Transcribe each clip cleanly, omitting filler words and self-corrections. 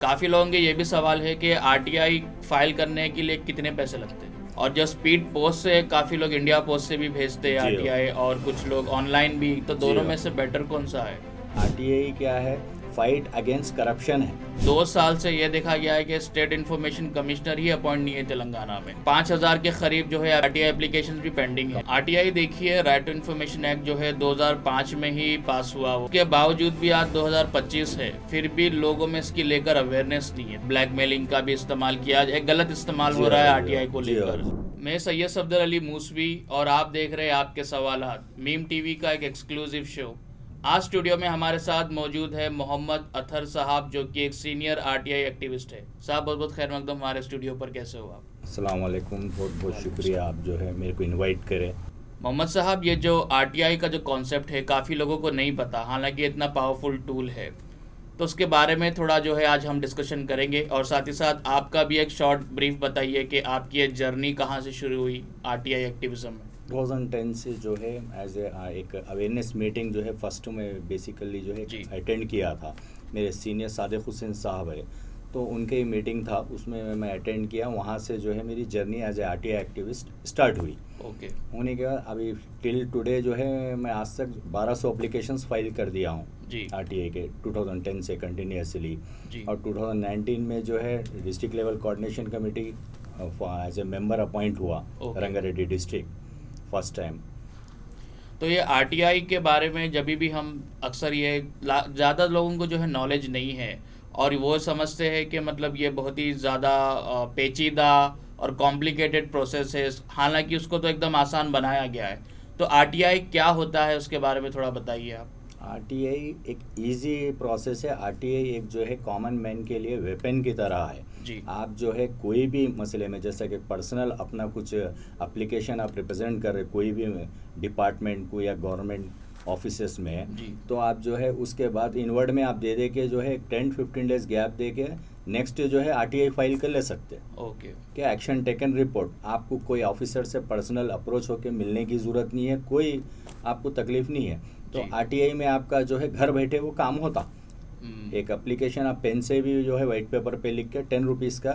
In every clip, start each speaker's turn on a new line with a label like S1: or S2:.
S1: काफ़ी लोगों के ये भी सवाल है कि आरटीआई फाइल करने के लिए कितने पैसे लगते हैं, और जो स्पीड पोस्ट से काफ़ी लोग इंडिया पोस्ट से भी भेजते हैं
S2: जी हो।
S1: आरटीआई, और कुछ लोग ऑनलाइन भी, तो
S2: जी
S1: दोनों
S2: हो।
S1: में से बेटर कौन सा है?
S2: आरटीआई क्या है? फाइट अगेंस्ट करप्शन है।
S1: 2 साल से ये देखा गया है कि स्टेट इन्फॉर्मेशन कमिश्नर ही अपॉइंट नहीं है तेलंगाना में। 5,000 के करीब जो है आरटीआई एप्लीकेशन भी पेंडिंग है। आरटीआई देखिए, राइट टू इन्फॉर्मेशन एक्ट जो है 2005 में ही पास हुआ, उसके बावजूद भी आज 2025 है, फिर भी लोगों में इसकी लेकर अवेयरनेस नहीं है। ब्लैकमेलिंग का भी इस्तेमाल किया, एक गलत इस्तेमाल
S2: जी
S1: हो रहा
S2: हो।
S1: है
S2: जी हो।
S1: आरटीआई को
S2: जी हो।
S1: लेकर। मैं सैयद सफदर अली मूसवी, और आप देख रहे हैं आपके सवालात, मीम टीवी का एक एक्सक्लूसिव शो। आज स्टूडियो में हमारे साथ मौजूद है मोहम्मद अतहर साहब, जो कि एक सीनियर आरटीआई एक्टिविस्ट है। साहब बहुत बहुत खैर मकदम हमारे स्टूडियो पर, कैसे हो आप?
S2: अस्सलाम वालेकुम, बहुत बहुत शुक्रिया आप जो है मेरे को इनवाइट करें।
S1: मोहम्मद साहब, ये जो आरटीआई का जो कॉन्सेप्ट है काफ़ी लोगों को नहीं पता, हालांकि इतना पावरफुल टूल है, तो उसके बारे में थोड़ा जो है आज हम डिस्कशन करेंगे, और साथ ही साथ आपका भी एक शॉर्ट ब्रीफ बताइए कि आपकी ये जर्नी कहाँ से शुरू हुई आरटीआई एक्टिविज्म में।
S2: 2010 से जो है एज ए एक अवेयरनेस मीटिंग जो है फर्स्ट में बेसिकली जो है
S1: जी।
S2: अटेंड किया था। मेरे सीनियर सादिक हुसैन साहब है, तो उनके ही मीटिंग था, उसमें मैं अटेंड किया। वहाँ से जो है मेरी journey as a RTI activist start हुई।
S1: ओके।
S2: होने के बाद अभी टिल टुडे जो है मैं आज तक 1200 एप्लीकेशंस फाइल कर दिया हूँ
S1: जी।
S2: आरटीआई के 2010 से कंटिन्यूसली।
S1: जी।
S2: और 2019 में जो है district level coordination committee as a member appoint हुआ
S1: Okay.
S2: Rangareddy district first time.
S1: तो ये आरटीआई के बारे में जब भी हम अक्सर ये ज़्यादा लोगों को जो है नॉलेज नहीं है, और वो समझते हैं कि मतलब ये बहुत ही ज़्यादा पेचीदा और कॉम्प्लिकेटेड प्रोसेस है, हालांकि उसको तो एकदम आसान बनाया गया है। तो आरटीआई क्या होता है, उसके बारे में थोड़ा बताइए आप।
S2: आरटीआई एक इजी प्रोसेस है। आरटीआई एक जो है कॉमन मैन के लिए वेपन की तरह है।
S1: जी।
S2: आप जो है कोई भी मसले में, जैसा कि पर्सनल अपना कुछ एप्लीकेशन आप रिप्रेजेंट कर रहे कोई भी डिपार्टमेंट को या गवर्नमेंट ऑफिसेस में,
S1: जी।
S2: तो आप जो है उसके बाद इनवर्ड में आप दे के जो है 10-15 डेज गैप दे के नेक्स्ट जो है आरटीआई फाइल कर ले सकते हैं।
S1: ओके।
S2: क्या एक्शन टेकन रिपोर्ट, आपको कोई ऑफिसर से पर्सनल अप्रोच होकर मिलने की ज़रूरत नहीं है, कोई आपको तकलीफ नहीं है। तो
S1: जी।
S2: आरटीआई में आपका जो है घर बैठे वो काम होता। एक
S1: हम्म।
S2: एप्लीकेशन आप पेन से भी जो है वाइट पेपर पे लिख के 10 रुपीज़ का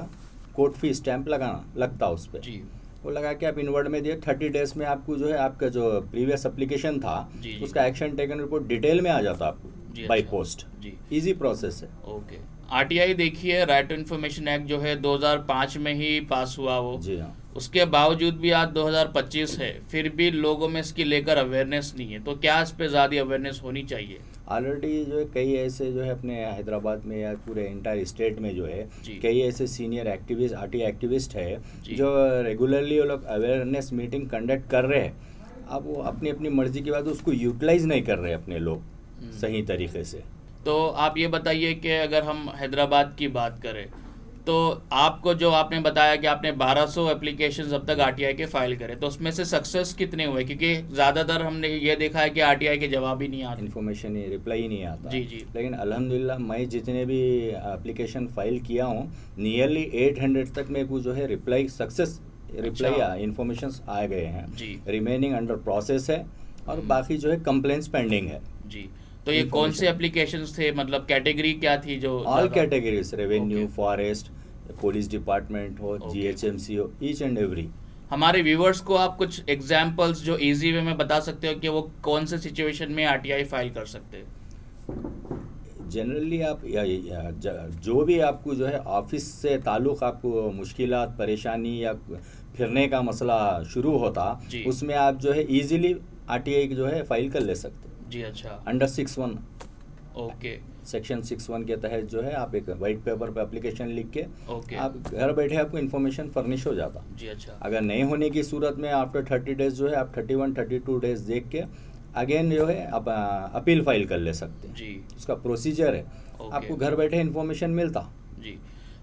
S2: कोड फी स्टैंप लगाना लगता उस पर।
S1: जी।
S2: वो लगा के आप इनवर्ड में दिए 30 डेज में आपको जो है आपका जो प्रीवियस एप्लीकेशन था
S1: जी। जी।
S2: उसका एक्शन टेकन रिपोर्ट डिटेल में आ जाता
S1: जी।
S2: आपको बाय
S1: अच्छा।
S2: पोस्ट।
S1: जी।
S2: इजी प्रोसेस है।
S1: ओके। आरटीआई देखिए, राइट टू इन्फॉर्मेशन एक्ट जो है 2005 में ही पास हुआ वो,
S2: जी हाँ।
S1: उसके बावजूद भी आज 2025 है, फिर भी लोगों में इसकी लेकर अवेयरनेस नहीं है। तो क्या इस पे ज़्यादा अवेयरनेस होनी चाहिए?
S2: ऑलरेडी जो है कई ऐसे जो है अपने हैदराबाद में या पूरे इंटायर स्टेट में जो है
S1: जी।
S2: कई ऐसे सीनियर एक्टिविस्ट आरटीआई एक्टिविस्ट है
S1: जी।
S2: जो रेगुलरली वो लोग अवेयरनेस मीटिंग कंडक्ट कर रहे हैं। अब वो अपनी अपनी मर्जी की बात उसको यूटिलाइज नहीं कर रहे अपने लोग सही तरीके से।
S1: तो आप ये बताइए कि अगर हम हैदराबाद की बात करें, तो आपको जो आपने बताया कि आपने 1200 एप्लीकेशंस अब तक आरटीआई के फाइल करे, तो उसमें से सक्सेस कितने हुए? क्योंकि ज़्यादातर हमने ये देखा है कि आरटीआई के जवाब ही नहीं आते।
S2: इन्फॉर्मेशन ही रिप्लाई ही नहीं आता।
S1: जी। जी।
S2: लेकिन अल्हम्दुलिल्लाह मैं जितने भी एप्लीकेशन फाइल किया हूँ नियरली 800 तक मेरे को जो है रिप्लाई सक्सेस रिप्लाई
S1: अच्छा।
S2: इन्फॉर्मेशन आ गए हैं।
S1: जी।
S2: रिमेनिंग अंडर प्रोसेस है और बाकी जो है कंप्लेंट्स पेंडिंग है।
S1: जी। तो ये कौन से एप्लीकेशंस थे, मतलब कैटेगरी क्या थी जो
S2: ऑल
S1: ज़्यादा?
S2: Categories, revenue,
S1: okay.
S2: Forest, police department हो,
S1: ओके।
S2: जीएचएमसी हो, ईच एंड एवरी।
S1: हमारे व्यूवर्स को आप कुछ एग्जांपल्स जो इजी वे में बता सकते हो कि वो कौन से सिचुएशन में आरटीआई फाइल कर सकते हैं?
S2: जनरली आप जो भी आपको जो है ऑफिस से ताल्लुक़ आपको मुश्किलात परेशानी या फिरने का मसला शुरू होता,
S1: जी।
S2: उसमें आप जो है इजीली आरटीआई जो है फाइल कर ले सकते
S1: जी। अच्छा।
S2: अंडर 6(1).
S1: ओके।
S2: सेक्शन 6(1) के तहत जो है आप एक वाइट पेपर पे एप्लीकेशन लिख के
S1: ओके।
S2: आप घर बैठे आपको इन्फॉर्मेशन फर्निश हो जाता।
S1: जी। अच्छा।
S2: अगर नहीं होने की सूरत में आफ्टर 30 डेज जो है आप 31-32 डेज देख के अगेन जो है आप अपील फाइल कर ले सकते हैं।
S1: जी।
S2: उसका प्रोसीजर है।
S1: ओके।
S2: आपको घर बैठे इन्फॉर्मेशन मिलता।
S1: जी।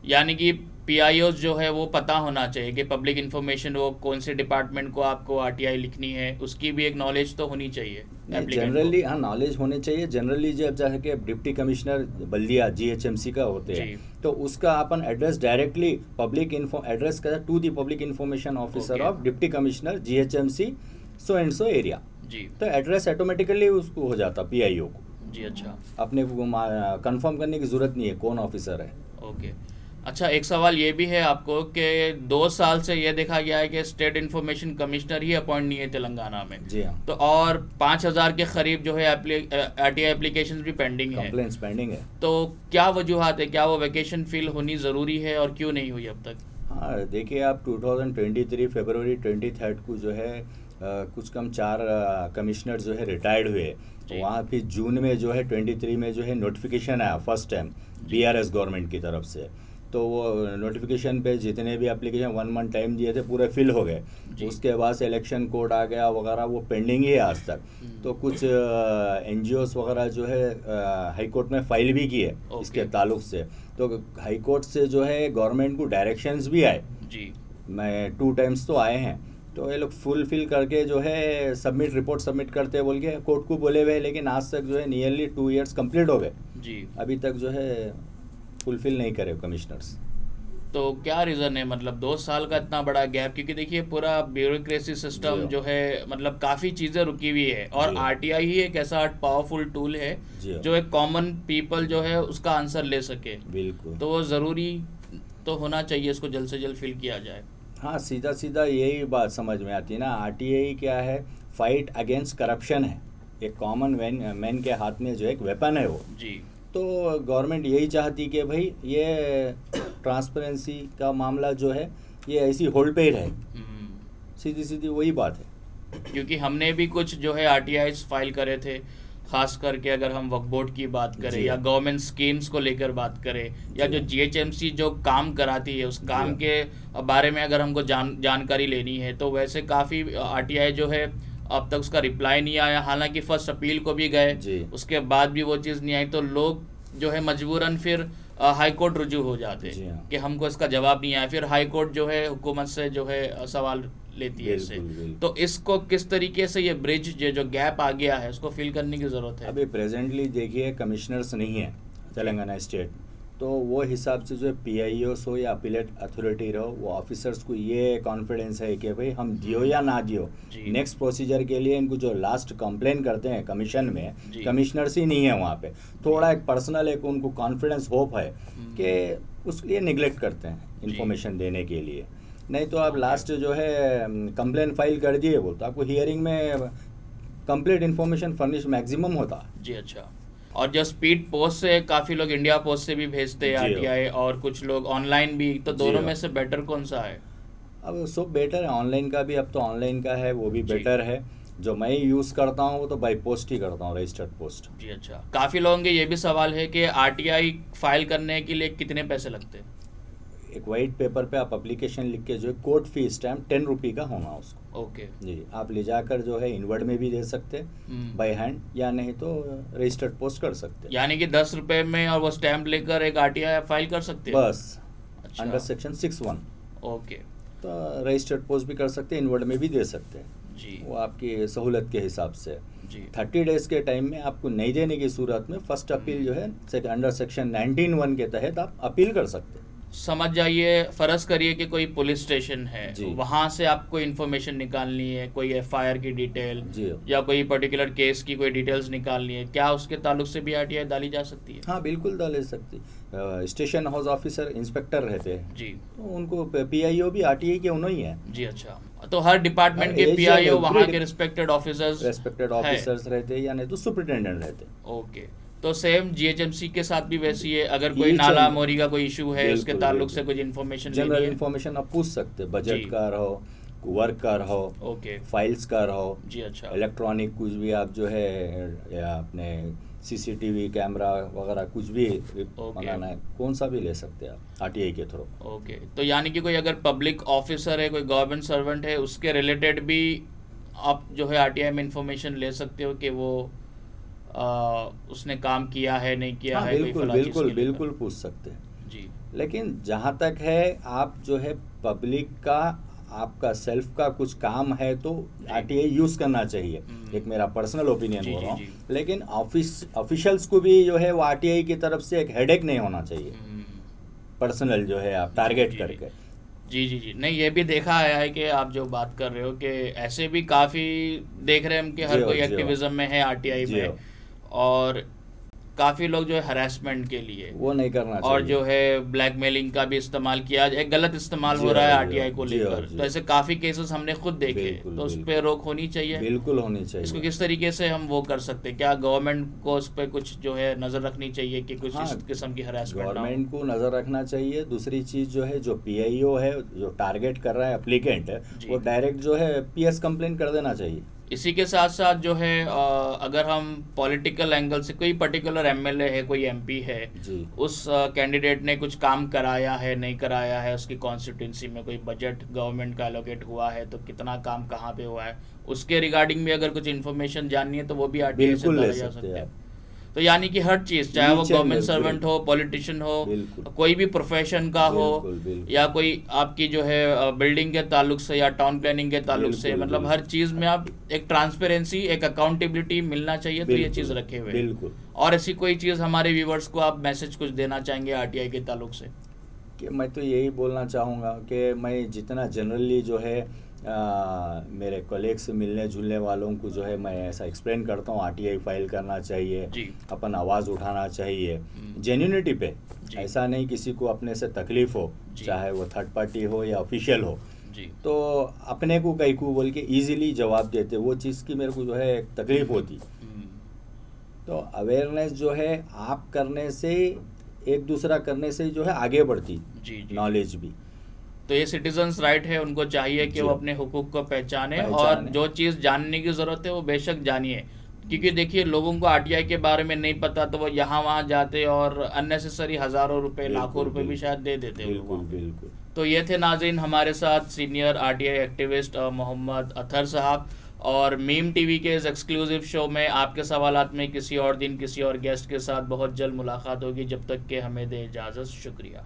S1: यानी कि पीआईओज जो है वो पता होना चाहिए कि पब्लिक इन्फॉर्मेशन वो कौन से डिपार्टमेंट को आपको आरटीआई लिखनी है, उसकी भी एक नॉलेज तो होनी चाहिए एप्लीकेंट को।
S2: जनरली हाँ नॉलेज होने चाहिए। जनरली जब जाके डिप्टी कमिश्नर बल्दिया जीएचएमसी का होते
S1: जी।
S2: हैं तो उसका अपन address directly public info address का to the public information officer
S1: okay.
S2: Of deputy commissioner GHMC so and so area.
S1: जी।
S2: तो एड्रेस ऑटोमेटिकली उसको हो जाता पीआईओ को।
S1: जी। अच्छा।
S2: अपने को कंफर्म करने की ज़रूरत नहीं है कौन ऑफिसर है।
S1: ओके। अच्छा, एक सवाल ये भी है आपको कि 2 साल से ये देखा गया है कि स्टेट इन्फॉर्मेशन कमिश्नर ही अपॉइंट नहीं है तेलंगाना में।
S2: जी हाँ।
S1: तो और 5,000 के करीब जो है आरटीआई एप्लीकेशंस भी पेंडिंग है।
S2: कंप्लेंट्स पेंडिंग है।
S1: तो क्या वजूहात है, क्या वो वैकेशन फील होनी ज़रूरी है और क्यों नहीं हुई अब तक?
S2: हाँ, देखिए आप 2023 फरवरी 23 को जो है कुछ कम 4 कमिश्नर जो है रिटायर्ड हुए।
S1: जी।
S2: वहाँ फिर जून में जो है 23 में जो है नोटिफिकेशन आया फर्स्ट टाइम बीआरएस गवर्नमेंट की तरफ से। तो वो नोटिफिकेशन पे जितने भी एप्लीकेशन 1 मंथ टाइम दिए थे पूरे फिल हो गए।
S1: जी।
S2: उसके बाद से इलेक्शन कोड आ गया वगैरह, वो पेंडिंग ही है आज तक। तो कुछ एनजीओस वगैरह जो है हाई कोर्ट में फाइल भी की है इसके ताल्लुक से। तो हाई कोर्ट से जो है गवर्नमेंट को डायरेक्शंस भी आए,
S1: जी।
S2: मैं 2 टाइम्स तो आए हैं। तो ये लोग फुलफिल करके जो है रिपोर्ट सबमिट करते बोल के कोर्ट को बोले हुए, लेकिन आज तक जो है नियरली 2 इयर्स कंप्लीट हो गए,
S1: जी।
S2: अभी तक जो है फुलफिल नहीं करे कमिश्नर्स।
S1: तो क्या रीज़न है, मतलब 2 साल का इतना बड़ा गैप? क्योंकि देखिए पूरा ब्यूरोक्रेसी सिस्टम
S2: जी।
S1: जो है, मतलब काफ़ी चीज़ें रुकी हुई है, और
S2: जी।
S1: आरटीआई ही एक ऐसा पावरफुल टूल है
S2: जी।
S1: जो एक कॉमन पीपल जो है उसका आंसर ले सके।
S2: बिल्कुल।
S1: तो वो ज़रूरी तो होना चाहिए, इसको जल्द से जल्द फिल किया जाए।
S2: हाँ, सीधा सीधा यही बात समझ में आती है ना। आरटीआई क्या है, फाइट अगेंस्ट करप्शन है। एक कॉमन मैन के हाथ में जो एक वेपन है वो।
S1: जी।
S2: तो गवर्नमेंट यही चाहती कि भाई ये ट्रांसपेरेंसी का मामला जो है ये ऐसी होल्ड पे ही रहे। सीधी सीधी वही बात है।
S1: क्योंकि हमने भी कुछ जो है आरटीआई फाइल करे थे, खास करके अगर हम वक्फ बोर्ड की बात करें
S2: जी।
S1: या गवर्नमेंट स्कीम्स को लेकर बात करें, या
S2: जी।
S1: जो जीएचएमसी जो काम कराती है उस काम
S2: जी।
S1: के बारे में अगर हमको जानकारी लेनी है, तो वैसे काफ़ी आरटीआई जो है अब तक उसका रिप्लाई नहीं आया। हालांकि फर्स्ट अपील को भी गए,
S2: जी।
S1: उसके बाद भी वो चीज़ नहीं आई, तो लोग जो है मजबूरन फिर हाई कोर्ट रुजू हो जाते
S2: जी हाँ।
S1: कि हमको इसका जवाब नहीं आया। फिर हाई कोर्ट जो है हुकूमत से जो है सवाल लेती है इससे।
S2: बिल्कुल, बिल्कुल।
S1: तो इसको किस तरीके से ये ब्रिज जो गैप आ गया है उसको फिल करने की ज़रूरत है।
S2: अभी प्रेजेंटली देखिए कमिश्नर्स नहीं है तेलंगाना स्टेट, तो वो हिसाब से जो है पीआईओस हो या अपीलेट अथॉरिटी रहो, वो ऑफिसर्स को ये कॉन्फिडेंस है कि भाई हम दियो या ना दियो,
S1: जी।
S2: नेक्स्ट प्रोसीजर के लिए इनको जो लास्ट कंप्लेन करते हैं कमीशन में,
S1: जी।
S2: कमिश्नर्स ही नहीं है वहाँ पे। थोड़ा एक पर्सनल एक उनको कॉन्फिडेंस होप है कि उसके लिए निगलेक्ट करते हैं इन्फॉर्मेशन देने के लिए। नहीं तो आप लास्ट जो है कंप्लेन फाइल कर दिए वो, तो आपको हियरिंग में कंप्लीट इन्फॉर्मेशन फर्निश मैक्सिमम होता।
S1: जी। अच्छा। और जो स्पीड पोस्ट से काफ़ी लोग इंडिया पोस्ट से भी भेजते हैं
S2: जी।
S1: आरटीआई, और कुछ लोग ऑनलाइन भी, तो
S2: जी।
S1: दोनों में से बेटर कौन सा है?
S2: अब सब बेटर है, ऑनलाइन का भी अब तो ऑनलाइन का है, वो भी
S1: जी।
S2: बेटर है। जो मैं यूज़ करता हूँ वो तो बाई पोस्ट ही करता हूँ, रजिस्टर्ड पोस्ट।
S1: जी। अच्छा, काफ़ी लोगों के ये भी सवाल है कि आरटीआई फाइल करने के लिए कितने पैसे लगते हैं?
S2: एक वाइट पेपर पे आप एप्लीकेशन लिख के जो है कोर्ट फी स्टैम्प 10 रुपये का होना उसको।
S1: ओके।
S2: जी, आप ले जाकर जो है इनवर्ड में भी दे सकते हैं बाई हैंड, या नहीं तो रजिस्टर्ड पोस्ट कर सकते हैं।
S1: यानी कि 10 रुपए में और वो स्टैम्प लेकर एक आरटीआई फाइल कर सकते हैं?
S2: बस
S1: अच्छा।
S2: Under section 6(1).
S1: ओके।
S2: तो रजिस्टर्ड पोस्ट भी कर सकते हैं, इनवर्ड में भी दे सकते हैं,
S1: जी।
S2: वो आपकी सहूलत के हिसाब से।
S1: जी।
S2: 30 डेज के टाइम में आपको नहीं देने की सूरत में फर्स्ट अपील जो है अंडर सेक्शन 19(1) के तहत आप अपील कर सकते हैं।
S1: समझ जाइए, फर्ज करिए कि कोई पुलिस स्टेशन है,
S2: जी।
S1: वहाँ से आपको इन्फॉर्मेशन निकालनी है, कोई एफआईआर की डिटेल
S2: जी।
S1: या कोई पर्टिकुलर केस की कोई डिटेल्स निकालनी है, क्या उसके ताल्लुक से भी आरटीआई डाली जा सकती है?
S2: हाँ, बिल्कुल डाल सकती। स्टेशन हाउस ऑफिसर इंस्पेक्टर रहते हैं,
S1: जी।
S2: तो उनको पीआईओ भी आरटीआई के उन्होंने ही है।
S1: जी। अच्छा, तो हर डिपार्टमेंट के
S2: Asian
S1: पीआईओ वहाँ
S2: every
S1: के रिस्पेक्टेड ऑफिसर्स
S2: रेस्पेक्टेड ऑफिसर्स रहते हैं, या नहीं तो सुपरिटेंडेंट रहते हैं।
S1: ओके। तो सेम जीएचएमसी के साथ भी वैसी है, अगर कोई
S2: Each
S1: नाला
S2: and-
S1: मोरी का कोई इशू है, उसके
S2: बिल्कुल,
S1: ताल्लुक से
S2: बिल्कुल।
S1: कुछ इन्फॉर्मेशन
S2: जनरल
S1: लेनी है?
S2: इन्फॉर्मेशन आप पूछ सकते हैं,
S1: जी।
S2: बजट का रहो, वर्क का रहो,
S1: ओके।
S2: फाइल्स का रहो,
S1: जी। अच्छा।
S2: इलेक्ट्रॉनिक कुछ भी आप जो है, या अपने सीसीटीवी कैमरा वगैरह कुछ भी मंगाना है, कौन सा भी ले सकते हैं आप आरटीआई के थ्रू।
S1: ओके। तो यानी कि कोई अगर पब्लिक ऑफिसर है, कोई गवर्नमेंट सर्वेंट है, उसके रिलेटेड भी आप जो है आरटीआई में इंफॉर्मेशन ले सकते हो कि वो उसने काम किया है नहीं किया
S2: हाँ,
S1: है, कोई
S2: बिल्कुल
S1: फला चीज़
S2: बिल्कुल
S1: के लेकर।
S2: बिल्कुल पूछ सकते हैं।
S1: जी।
S2: लेकिन जहाँ तक है आप जो है पब्लिक का, आपका सेल्फ का कुछ काम है तो आरटीआई यूज़ करना चाहिए, एक मेरा पर्सनल ओपिनियन
S1: जी,
S2: हो
S1: जी,
S2: रहा हूँ।
S1: जी।
S2: लेकिन ऑफिशियल्स को भी जो है वो आरटीआई की तरफ से एक हेडेक नहीं होना चाहिए, पर्सनल जो है आप टारगेट
S1: जी,
S2: करके।
S1: जी। जी। जी। नहीं, ये भी देखा है कि आप जो बात कर रहे हो कि ऐसे भी काफ़ी देख रहे हैं हम कि हर
S2: जी हो,
S1: कोई
S2: जी हो।
S1: एक्टिविज्म में है आरटीआई
S2: जी
S1: में,
S2: हो।
S1: और काफी लोग जो है हरासमेंट के लिए
S2: वो नहीं करना चाहिए।
S1: और जो है ब्लैकमेलिंग का भी इस्तेमाल किया, एक गलत इस्तेमाल
S2: जी
S1: हो रहा है
S2: हाँ,
S1: आरटीआई को
S2: जी हाँ,
S1: लेकर,
S2: जी
S1: तो ऐसे काफी केसेस हमने खुद देखे,
S2: बिल्कुल,
S1: तो उस
S2: बिल्कुल।
S1: पे रोक होनी चाहिए।
S2: बिल्कुल होनी
S1: इसको
S2: चाहिए।
S1: किस तरीके से हम वो कर सकते हैं? क्या गवर्नमेंट को उस पे कुछ जो है नजर रखनी चाहिए कि कुछ
S2: हाँ,
S1: इस किस्म की हरासमेंट ना हो?
S2: गवर्नमेंट को नज़र रखना चाहिए। दूसरी चीज़ जो है, जो पीआईओ है, जो टारगेट कर रहा है एप्लीकेंट,
S1: जी।
S2: वो डायरेक्ट जो है पीएस कंप्लेन कर देना चाहिए।
S1: इसी के साथ साथ जो है अगर हम पॉलिटिकल एंगल से, कोई पर्टिकुलर एमएलए है, कोई एमपी है,
S2: जी।
S1: उस कैंडिडेट ने कुछ काम कराया है, नहीं कराया है, उसकी कॉन्स्टिट्यूंसी में कोई बजट गवर्नमेंट का एलोकेट हुआ है तो कितना काम कहाँ पे हुआ है, उसके रिगार्डिंग भी अगर कुछ इन्फॉर्मेशन जाननी है तो वो भी आरटीआई से
S2: बिल्कुल ले
S1: डाला जा
S2: सकते
S1: सकता
S2: हैं
S1: है।
S2: आप।
S1: तो यानी कि हर चीज़, चाहे वो
S2: Each and
S1: government
S2: every,
S1: servant हो, पॉलिटिशियन हो,
S2: बिल्कुल,
S1: कोई भी प्रोफेशन का हो,
S2: बिल्कुल, बिल्कुल।
S1: या कोई आपकी जो है बिल्डिंग के ताल्लुक से या टाउन प्लानिंग के ताल्लुक से,
S2: बिल्कुल,
S1: मतलब
S2: बिल्कुल।
S1: हर चीज़ में आप एक ट्रांसपेरेंसी, एक अकाउंटेबिलिटी मिलना चाहिए, तो ये
S2: बिल्कुल,
S1: चीज़ रखे हुए।
S2: बिल्कुल।
S1: और ऐसी कोई चीज़ हमारे व्यूवर्स को आप मैसेज कुछ देना चाहेंगे आरटीआई के ताल्लुक से?
S2: कि मैं तो यही बोलना चाहूँगा कि मैं जितना जनरली जो है मेरे कलीग्स मिलने जुलने वालों को जो है मैं ऐसा एक्सप्लेन करता हूँ, आरटीआई फाइल करना चाहिए,
S1: जी।
S2: अपन आवाज़ उठाना चाहिए जेन्युइनिटी पे।
S1: जी।
S2: ऐसा नहीं किसी को अपने से तकलीफ़ हो,
S1: जी।
S2: चाहे वो थर्ड पार्टी हो या ऑफिशियल हो,
S1: जी।
S2: तो अपने को कहीं को बोल के ईजिली जवाब देते, वो चीज़ की मेरे को जो है एक तकलीफ़ होती। तो अवेयरनेस जो है आप करने से, एक दूसरा करने से जो है आगे बढ़ती,
S1: जी।
S2: नॉलेज भी।
S1: तो ये सिटीजन्स राइट है, उनको चाहिए कि
S2: जी।
S1: वो अपने हुकूक को पहचाने और
S2: पहचाने।
S1: जो चीज़ जानने की ज़रूरत है वो बेशक जानिए, क्योंकि देखिए लोगों को आरटीआई के बारे में नहीं पता तो वो यहाँ वहाँ जाते और अननेसेसरी हज़ारों रुपए,
S2: बिल्कुल,
S1: लाखों रुपए भी
S2: बिल्कुल।
S1: शायद दे देते हैं
S2: बिल्कुल,
S1: लोगों को।
S2: बिल्कुल।
S1: तो ये थे नाज़रीन हमारे साथ senior RTI activist Mohammed Athar साहब, और मीम टीवी के इस एक्सक्लूसिव शो में आपके सवालात में किसी और दिन किसी और गेस्ट के साथ बहुत जल्द मुलाकात होगी। जब तक के हमें दे इजाज़त, शुक्रिया।